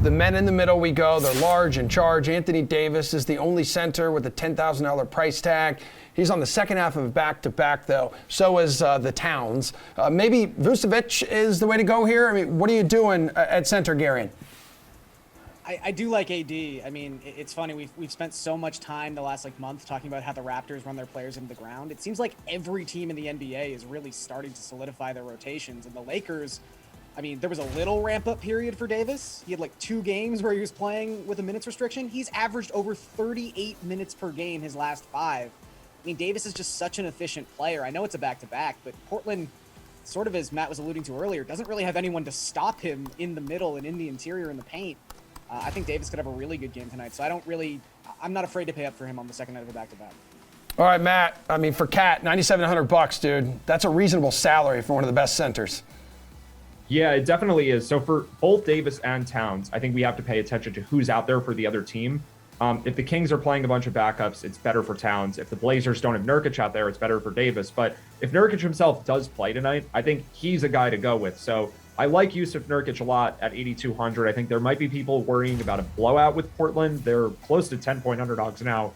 The men in the middle we go. They're large and charge. Anthony Davis is the only center with a $10,000 price tag. He's on the second half of a back-to-back, though. So is the Towns. Maybe Vucevic is the way to go here. I mean, what are you doing at center, Garion? I do like AD. I mean, it's funny. We've spent so much time the last month talking about how the Raptors run their players into the ground. It seems like every team in the NBA is really starting to solidify their rotations. And the Lakers, I mean, there was a little ramp-up period for Davis. He had 2 games where he was playing with a minutes restriction. He's averaged over 38 minutes per game his last 5. I mean, Davis is just such an efficient player. I know it's a back-to-back, but Portland, sort of as Matt was alluding to earlier, doesn't really have anyone to stop him in the middle and in the interior in the paint. I think Davis could have a really good game tonight, so I'm not afraid to pay up for him on the second night of a back-to-back. All right, Matt. I mean, for Cat, $9,700, dude. That's a reasonable salary for one of the best centers. Yeah, it definitely is. So for both Davis and Towns, I think we have to pay attention to who's out there for the other team. If the Kings are playing a bunch of backups, it's better for Towns. If the Blazers don't have Nurkic out there, it's better for Davis. But if Nurkic himself does play tonight, I think he's a guy to go with. So I like Yusuf Nurkic a lot at 8,200. I think there might be people worrying about a blowout with Portland. They're close to 10-point underdogs now.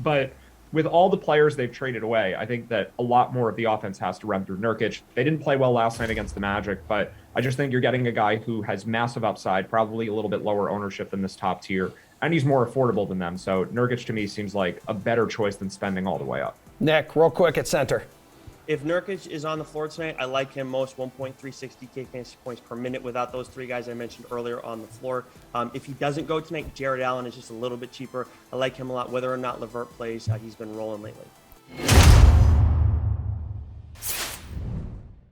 But with all the players they've traded away, I think that a lot more of the offense has to run through Nurkic. They didn't play well last night against the Magic, but I just think you're getting a guy who has massive upside, probably a little bit lower ownership than this top tier, and he's more affordable than them. So Nurkic to me seems like a better choice than spending all the way up. Nick, real quick at center. If Nurkic is on the floor tonight, I like him most, 1.360K fantasy points per minute without those 3 guys I mentioned earlier on the floor. If he doesn't go tonight, Jared Allen is just a little bit cheaper. I like him a lot. Whether or not LeVert plays, he's been rolling lately.